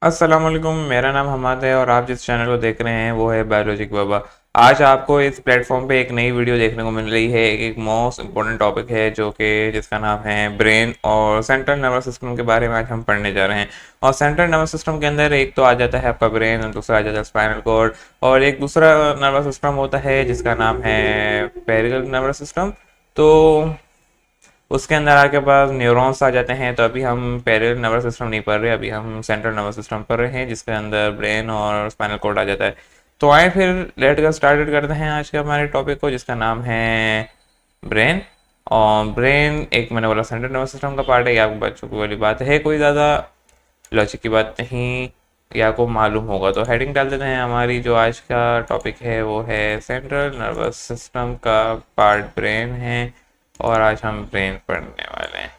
अस्सलाम वालेकुम। मेरा नाम हमाद है और आप जिस चैनल को देख रहे हैं वो है बायोलॉजिक बाबा। आज आपको इस प्लेटफॉर्म पे एक नई वीडियो देखने को मिल रही है। एक मोस्ट इम्पोर्टेंट टॉपिक है जो कि जिसका नाम है ब्रेन और सेंट्रल नर्वस सिस्टम के बारे में आज हम पढ़ने जा रहे हैं। और सेंट्रल नर्वस सिस्टम के अंदर एक तो आ जाता है आपका ब्रेन और दूसरा आ जाता है स्पाइनल कॉर्ड, और एक दूसरा नर्वस सिस्टम होता है जिसका नाम है पेरिफेरल नर्वस सिस्टम। तो उसके अंदर आपके पास न्यूरॉन्स आ जाते हैं। तो अभी हम पेरिफेरल नर्वस सिस्टम नहीं पढ़ रहे, अभी हम सेंट्रल नर्वस सिस्टम पढ़ रहे हैं जिसके अंदर ब्रेन और स्पाइनल कॉर्ड आ जाता है। तो आए फिर लेट कर स्टार्टेड करते हैं आज के हमारे टॉपिक को जिसका नाम है ब्रेन। और ब्रेन एक मैंने बोला सेंट्रल नर्वस सिस्टम का पार्ट है। ये आपको बच्चों की वाली बात है, कोई ज़्यादा लॉजिक की बात नहीं, ये आपको मालूम होगा। तो हेडिंग डाल देते हैं। हमारी जो आज का टॉपिक है वो है सेंट्रल नर्वस सिस्टम का पार्ट ब्रेन है, और आज हम ब्रेन पढ़ने वाले हैं।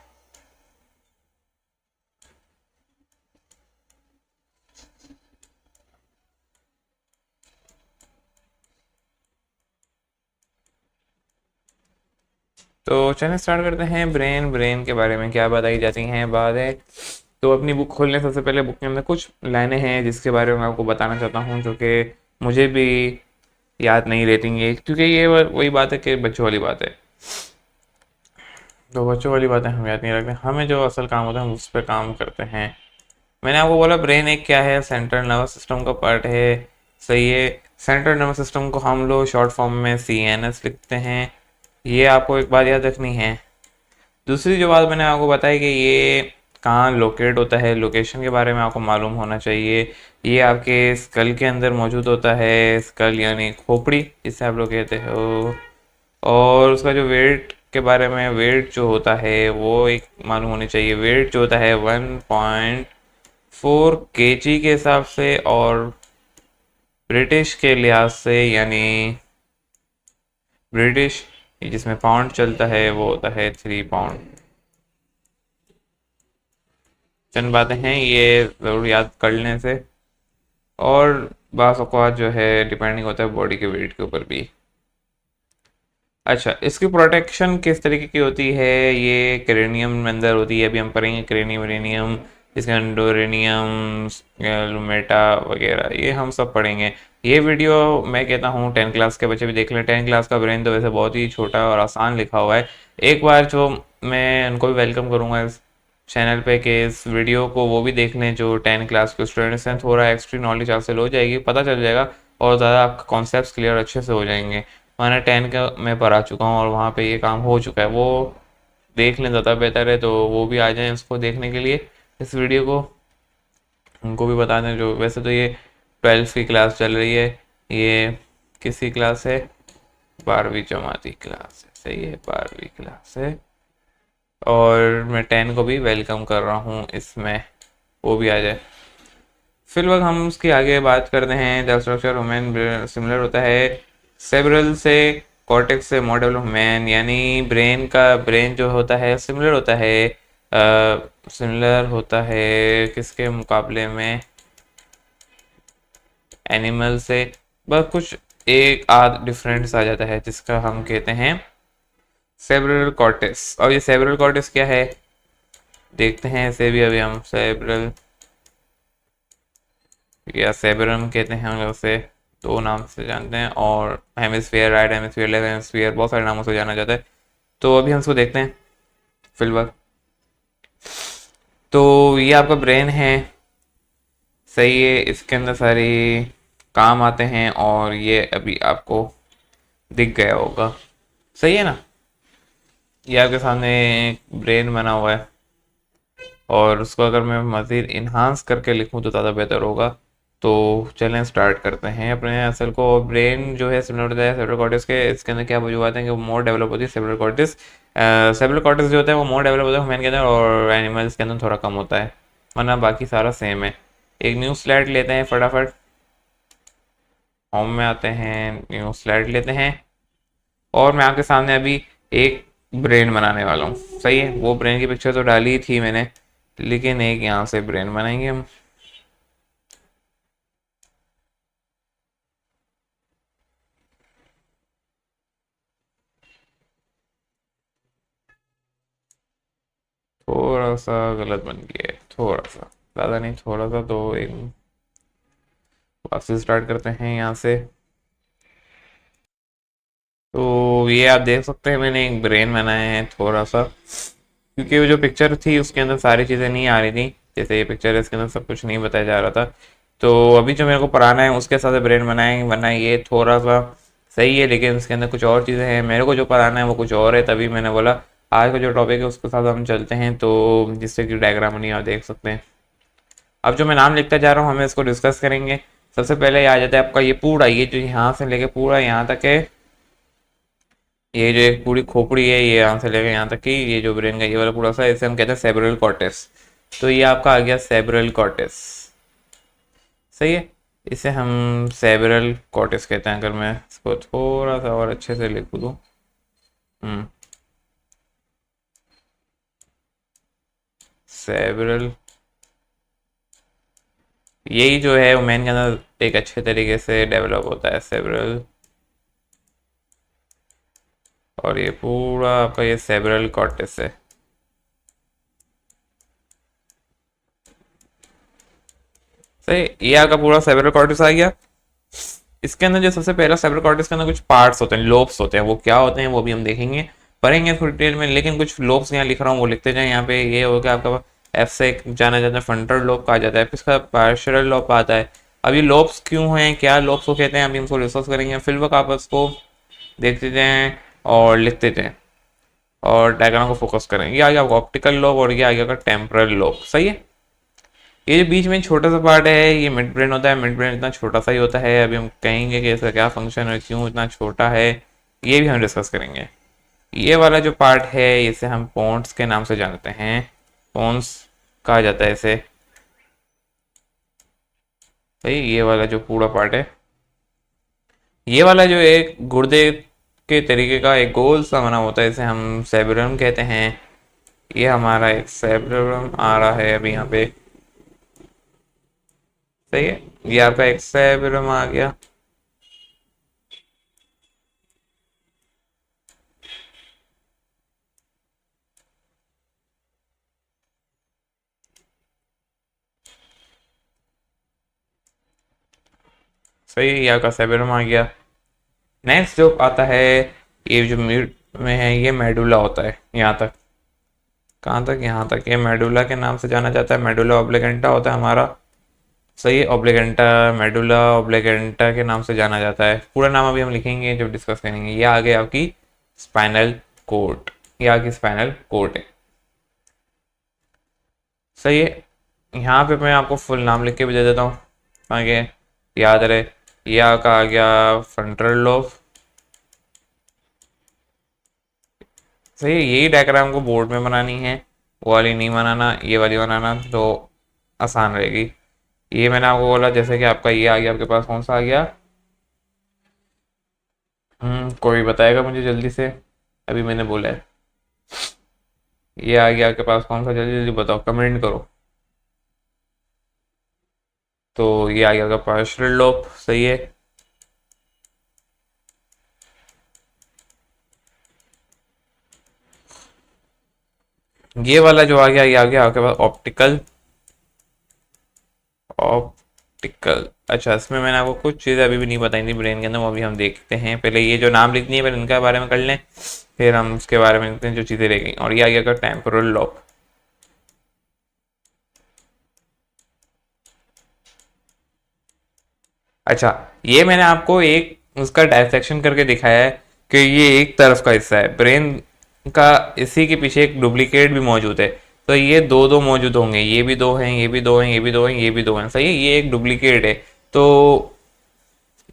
तो चलिए स्टार्ट करते हैं। ब्रेन ब्रेन के बारे में क्या बताई जाती हैं बातें। तो अपनी बुक खोलने सबसे पहले बुक के अंदर कुछ लाइनें हैं जिसके बारे में आपको बताना चाहता हूँ, जो कि मुझे भी याद नहीं रहती हैं, क्योंकि ये वही बात है कि बच्चों वाली बात है। तो बच्चों वाली बातें हम याद नहीं रखते, हमें जो असल काम होता है हम उस पर काम करते हैं। मैंने आपको बोला ब्रेन एक क्या है, सेंट्रल नर्वस सिस्टम का पार्ट है। सही है। सेंट्रल नर्वस सिस्टम को हम लोग शॉर्ट फॉर्म में CNS लिखते हैं। ये आपको एक बात याद रखनी है। दूसरी जो बात मैंने आपको बताई कि ये कहाँ लोकेट होता है, लोकेशन के बारे में आपको मालूम होना चाहिए। ये आपके स्कल के अंदर मौजूद होता है। स्कल यानी खोपड़ी जिसे आप लोग कहते हो। और उसका जो वेट के बारे में, वेट जो होता है वो एक मालूम होनी चाहिए। वेट जो होता है 1.4 kg के हिसाब से, और ब्रिटिश के लिहाज से यानी ब्रिटिश जिसमें पाउंड चलता है वो होता है 3 पाउंड। चंद बातें हैं ये ज़रूर याद कर लेने से। और बाज़ औक़ात जो है डिपेंडिंग होता है बॉडी के वेट के ऊपर भी। अच्छा, इसकी प्रोटेक्शन किस तरीके की होती है, ये क्रेनियम में अंदर होती है। अभी हम पढ़ेंगे क्रेनियम वेरेनियम, इसके एंडोरेनियम, लुमेटा वगैरह, ये हम सब पढ़ेंगे। ये वीडियो मैं कहता हूँ 10 क्लास के बच्चे भी देख लें। 10 क्लास का ब्रेन तो वैसे बहुत ही छोटा और आसान लिखा हुआ है। एक बार जो मैं उनको भी वेलकम करूँगा इस चैनल पे कि इस वीडियो को वो भी देख लें जो 10 क्लास के स्टूडेंट्स हैं। थोड़ा एक्स्ट्री नॉलेज आपसे हो जाएगी, पता चल जाएगा, और ज़्यादा आपका कॉन्सेप्ट क्लियर अच्छे से हो जाएंगे। मैंने 10 का मैं पढ़ा चुका हूँ और वहाँ पे ये काम हो चुका है। वो देख लें ज़्यादा बेहतर है, तो वो भी आ जाएं उसको देखने के लिए इस वीडियो को। उनको भी बता दें जो वैसे तो ये 12वीं की क्लास चल रही है। ये किसी क्लास है, 12वीं जमाती क्लास है। सही है, 12वीं क्लास है। और मैं 10 को भी वेलकम कर रहा हूँ इसमें, वो भी आ जाए। फिलहाल हम उसकी आगे बात करते हैं। द स्ट्रक्चर ह्यूमन सिमिलर होता है सेरेब्रल से, कॉर्टेक्स से, मोर डेवलप ह्यूमन, यानी ब्रेन का, ब्रेन जो होता है सिमिलर होता है। सिमिलर होता है किसके मुकाबले में, एनिमल से। बस कुछ एक आध डिफरेंस आ जाता है जिसका हम कहते हैं सेरेब्रल कॉर्टेक्स। और ये सेरेब्रल कॉर्टेक्स क्या है देखते हैं इसे भी। अभी हम सेरेब्रल या सेबरम कहते हैं हम लोग उसे, दो नाम से जानते हैं। और hemisphere, right hemisphere, left hemisphere, बहुत सारे नामों से जाना जाता है। तो अभी हम इसको देखते हैं फिलहाल। तो ये आपका ब्रेन है। सही है, इसके अंदर सारी काम आते हैं, और ये अभी आपको दिख गया होगा। सही है ना। ये आपके सामने एक ब्रेन बना हुआ है, और उसको अगर मैं मज़ीद इन्हांस करके लिखूं तो ज़्यादा बेहतर होगा। तो चलें स्टार्ट करते हैं अपने असल को। ब्रेन जो है सिमिलर होता है सेरेब्रल कॉर्टेक्स के। इसके अंदर क्या वजूहत हैं कि वो मोर डेवलप होती है सेरेब्रल कॉर्टेक्स। सेरेब्रल कॉर्टेक्स जो होता है वो मोर डेवलप होता है ह्यूमन के अंदर, और एनिमल्स के अंदर थोड़ा कम होता है, वरना बाकी सारा सेम है। एक न्यू स्लाइड लेते हैं फटाफट। होम में आते हैं, न्यू स्लाइड लेते हैं, और मैं आपके सामने अभी एक ब्रेन बनाने वाला हूँ। सही है, वो ब्रेन की पिक्चर तो डाली थी मैंने, लेकिन एक यहाँ से ब्रेन बनाएंगे हम। थोड़ा सा गलत बन गया है, थोड़ा सा। ज़्यादा नहीं, थोड़ा सा। तो एक वापस स्टार्ट करते हैं यहाँ से। तो ये आप देख सकते हैं मैंने एक ब्रेन बनाया है थोड़ा सा, क्योंकि वो जो पिक्चर थी उसके अंदर सारी चीज़ें नहीं आ रही थी। जैसे ये पिक्चर है इसके अंदर सब कुछ नहीं बताया जा रहा था। तो अभी जो मेरे को पढ़ाना है उसके साथ ब्रेन बनाए, वरना ये थोड़ा सा सही है लेकिन उसके अंदर कुछ और चीज़ें हैं। मेरे को जो पढ़ाना है वो कुछ और है, तभी मैंने बोला आज का जो टॉपिक है उसके साथ हम चलते हैं। तो जिससे कि डायग्राम नहीं आप देख सकते हैं। अब जो मैं नाम लिखता जा रहा हूँ हमें इसको डिस्कस करेंगे। सबसे पहले आ जाता है आपका ये पूरा, ये जो यहाँ से लेके पूरा यहाँ तक है, ये जो एक पूरी खोपड़ी है, ये यहाँ से लेकर यहाँ तक की, ये जो ब्रेन का ये वाला पूरा सा, इसे हम कहते हैं सेरेब्रल कॉर्टेक्स। तो ये आपका आ गया सेरेब्रल कॉर्टेक्स। सही है, इसे हम सेरेब्रल कॉर्टेक्स कहते हैं। अगर मैं इसको थोड़ा सा और अच्छे से लिख दूँ, सेरेब्रल, यही जो है वो मेन के अंदर एक अच्छे तरीके से डेवलप होता है सेरेब्रल। और ये पूरा आपका ये सेरेब्रल कॉर्टेक्स है। सही, ये आपका पूरा सेरेब्रल कॉर्टेक्स आ गया। इसके अंदर जो सबसे पहला सेरेब्रल कॉर्टेक्स के अंदर कुछ पार्ट्स होते हैं, लोब्स होते हैं। वो क्या होते हैं वो भी हम देखेंगे, पढ़ेंगे थोड़ी डिटेल में। लेकिन कुछ लोब्स यहाँ लिख रहा हूँ वो लिखते जाए। यहाँ पे ये हो गया आपका एफ से जाना जाता है फ्रंटल लोब कहा जाता है, फिर इसका पार्शियल लोब आता है। अब ये लोब्स क्यों हैं, क्या लोब्स को कहते हैं, अभी हमको डिस्कस करेंगे। फिर वक्त आप इसको देखते जाएं और लिखते जाएं और डायग्राम को फोकस करें। ये आ गया ऑप्टिकल लोब और ये आ गया टेम्परल लोब। सही है, ये जो बीच में छोटा सा पार्ट है ये मिड ब्रेन होता है। मिड ब्रेन इतना छोटा सा ही होता है। अभी हम कहेंगे कि इसका क्या फंक्शन है, क्यों इतना छोटा है, ये भी हम डिस्कस करेंगे। ये वाला जो पार्ट है इसे हम पोन्स के नाम से जानते हैं, पोन्स कहा जाता है इसे। भाई ये वाला जो पूरा पार्ट है, ये वाला जो एक गुर्दे के तरीके का एक गोल सा बना होता है, इसे हम सेरेब्रम कहते हैं। ये हमारा एक सेरेब्रम आ रहा है अभी यहाँ पे। सही है, ये आपका एक सेरेब्रम आ गया। सही है, ये आपका सेरेब्रम आ गया। नेक्स्ट जो आता है, ये जो मिड में है ये मेडुला होता है। यहाँ तक, कहाँ तक, यहाँ तक, ये मेडुला के नाम से जाना जाता है। मेडुला ऑब्लिगेंटा होता है हमारा। सही है, ऑब्लिगेंटा, मेडुला ऑब्लिगेंटा के नाम से जाना जाता है। पूरा नाम अभी हम लिखेंगे जब डिस्कस करेंगे। ये आगे आपकी स्पाइनल कोर्ड, ये आपकी स्पाइनल कोर्ड है। सही है, यहाँ पे मैं आपको फुल नाम लिख के भी दे देता हूँ आगे याद रहे। ये आपका आ गया फ्रंटल लोब। सही है, यही डायग्राम को बोर्ड में बनानी है, वो वाली नहीं बनाना, ये वाली बनाना तो आसान रहेगी। ये मैंने आपको बोला जैसे कि आपका ये आ गया, आपके पास कौन सा आ गया, कोई बताएगा मुझे जल्दी से, अभी मैंने बोला है। ये आ गया आपके पास कौन सा, जल्दी जल्दी बताओ, कमेंट करो। तो ये आ गया आपका पार्शियल लोब। सही है, ये वाला जो आ गया ये आ गया आपके पास ऑप्टिकल, ऑप्टिकल। अच्छा, इसमें मैंने आपको कुछ चीज़ें अभी भी नहीं बताई थी ब्रेन के अंदर, वो अभी हम देखते हैं। पहले ये जो नाम लिखनी है पहले इनके बारे में कर लें, फिर हम उसके बारे में देखते हैं जो चीज़ें रह गई। और ये आ गया टेम्पोरल लॉब। अच्छा, ये मैंने आपको एक उसका डायसेक्शन करके दिखाया है कि ये एक तरफ का हिस्सा है ब्रेन का, इसी के पीछे एक डुप्लीकेट भी मौजूद है। तो ये दो दो मौजूद होंगे, ये भी दो हैं, ये भी दो हैं, ये भी दो हैं, ये भी दो हैं। सही है, ये एक डुप्लीकेट है। तो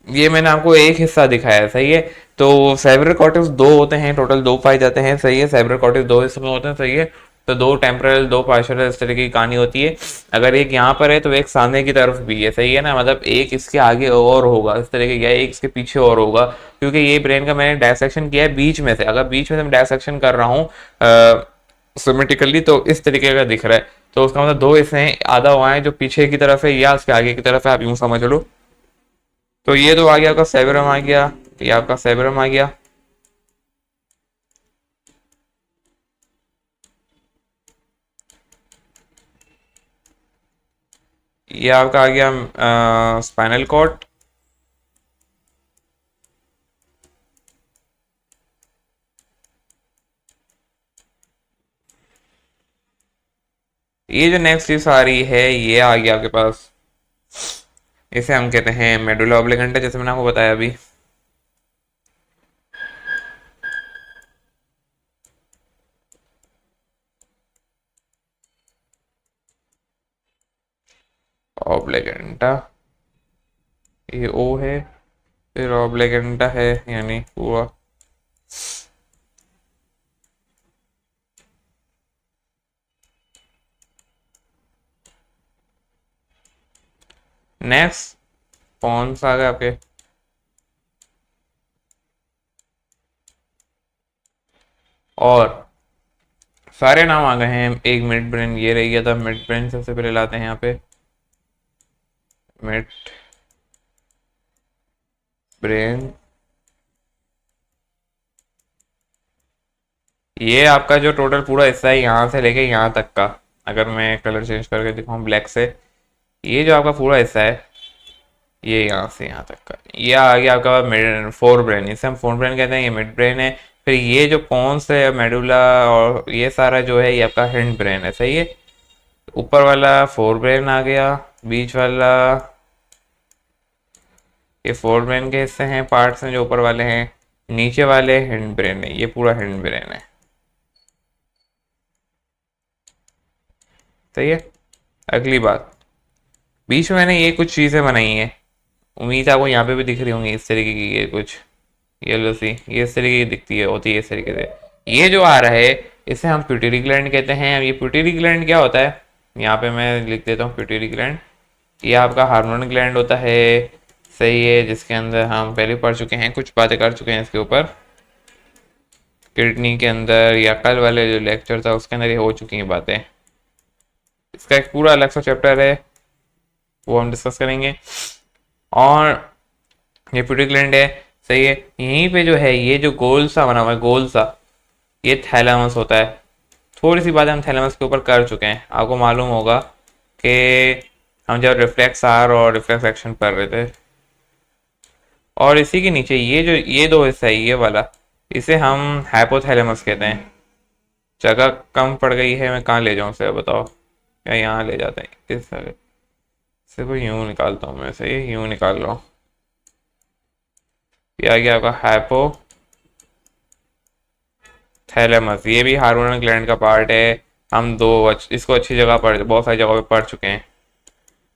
ये मैंने आपको एक हिस्सा दिखाया है। सही है, तो सेरेब्रल कॉर्टेक्स दो होते हैं, टोटल दो पाए जाते हैं। सही है, सेरेब्रल कॉर्टेक्स दो हिस्सों में होते हैं। सही है, तो दो टेम्पोरल दो पार्शियल इस तरह की कहानी होती है। अगर एक यहाँ पर है तो एक सामने की तरफ भी है। सही है ना, मतलब एक इसके आगे और होगा इस तरह का, एक इसके पीछे और होगा, क्योंकि ये ब्रेन का मैंने डायसेक्शन किया है बीच में से। अगर बीच में से मैं डायसेक्शन कर रहा हूँ सिमेट्रिकली तो इस तरीके का दिख रहा है। तो उसका मतलब दो हिस्से हैं, आधा वहाँ है जो पीछे की तरफ है या उसके आगे की तरफ है, आप यूँ समझ लो। तो ये तो आ गया आपका सेरेब्रम आ गया, ये आपका सेरेब्रम आ गया। ये आपका आ गया स्पाइनल कॉर्ड। ये जो नेक्स्ट चीज आ रही है ये आ गया आपके पास, इसे हम कहते हैं मेडुला ऑब्लिगेंटा, जैसे मैंने आपको बताया अभी। ऑब्लिगेंटा, ये ओ है, फिर ऑब्लिगेंटा है, यानी पूरा। नेक्स्ट कौन सा आ गया आपके, और सारे नाम आ गए हैं। एक मिड ब्रेन ये रह गया था, मिड ब्रेन सबसे पहले लाते हैं यहाँ पे। मिड ब्रेन, ये आपका जो टोटल पूरा हिस्सा है यहाँ से लेके यहाँ तक का, अगर मैं कलर चेंज करके दिखाऊँ ब्लैक से, ये जो आपका पूरा हिस्सा है ये यहाँ से यहाँ तक का, ये आ गया आपका मिड फोर ब्रेन, इसे हम फोर ब्रेन कहते हैं, ये मिड ब्रेन है। फिर ये जो पॉन्स है, मेडुला और ये सारा जो है ये आपका हिंड ब्रेन है, सही है। ऊपर वाला फोर ब्रेन आ गया, बीच वाला ये फोर ब्रेन के हिस्से हैं, पार्ट्स हैं जो ऊपर वाले हैं, नीचे वाले हिंड ब्रेन है, ये पूरा हिंड ब्रेन है, सही है। अगली बात, बीच में मैंने ये कुछ चीज़ें बनाई हैं, उम्मीद है आपको यहाँ पे भी दिख रही होंगी इस तरीके की, ये कुछ येलो सी, ये इस तरीके की दिखती है, होती है इस तरीके से। ये जो आ रहा है इसे हम प्यूटरी ग्लैंड कहते हैं। अब ये प्यूटरी ग्लैंड क्या होता है, यहाँ पे मैं लिख देता हूँ प्यूटरी ग्लैंड। ये आपका हार्मोन ग्लैंड होता है, सही है, जिसके अंदर हम पहले पढ़ चुके हैं, कुछ बातें कर चुके हैं इसके ऊपर, किडनी के अंदर, या कल वाले जो लेक्चर था उसके अंदर ये हो चुकी हैं बातें। इसका एक पूरा अलग सा चैप्टर है, वो हम डिस्कस करेंगे। और ये प्यूटरी ग्लैंड है, सही है। यहीं पे जो है ये जो गोल सा बना हुआ है, गोल सा, ये थैलेमस होता है। थोड़ी सी बातें हम थैलेमस के ऊपर कर चुके हैं, आपको मालूम होगा कि हम जब रिफ्लेक्स आर और रिफ्लेक्स एक्शन पढ़ रहे थे। और इसी के नीचे ये जो ये दो हिस्सा है, ये वाला, इसे हम हाइपोथैलेमस कहते हैं। जगह कम पड़ गई है, मैं कहाँ ले जाऊँ उसे बताओ, क्या यहाँ ले जाते हैं इस तरह से, कोई यूँ निकालता हूँ मैं, सही यूँ निकाल रहा हूँ। ये आ गया आपका हाइपो थैलेमस, ये भी हार्मोनल ग्लैंड का पार्ट है। हम इसको अच्छी जगह पर, बहुत सारी जगह पे पढ़ चुके हैं,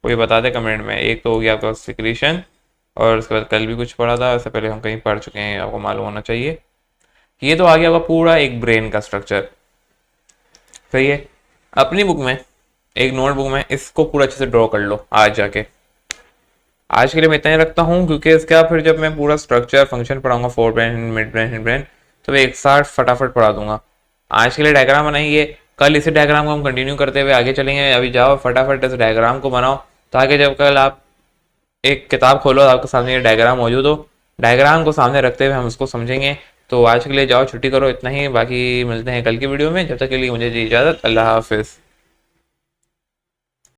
कोई बता दे कमेंट में। एक तो हो गया आपका सिक्रीशन, और उसके बाद कल भी कुछ पढ़ा था, इससे पहले हम कहीं पढ़ चुके हैं, आपको मालूम होना चाहिए। ये तो आ गया आपका पूरा एक ब्रेन का स्ट्रक्चर, सही है। अपनी बुक में, एक नोटबुक में इसको पूरा अच्छे से ड्रॉ कर लो आज जाके। आज के लिए मैं इतना ही रखता हूँ, क्योंकि इसका फिर जब मैं पूरा स्ट्रक्चर फंक्शन पढ़ाऊंगा, fore brain, mid brain, hind brain, तो मैं एक साथ फटाफट पढ़ा दूंगा। आज के लिए डायग्राम बनाइए, कल इसी डायग्राम को हम कंटिन्यू करते हुए आगे चलेंगे। अभी जाओ फटाफट इस डायग्राम को बनाओ, ताकि जब कल आप एक किताब खोलो आपके सामने ये डायग्राम मौजूद हो, डायग्राम को सामने रखते हुए हम उसको समझेंगे। तो आज के लिए जाओ छुट्टी करो, इतना ही। बाकी मिलते हैं कल की वीडियो में, जब तक के लिए मुझे दी इजाज़त, अल्लाह हाफिज़।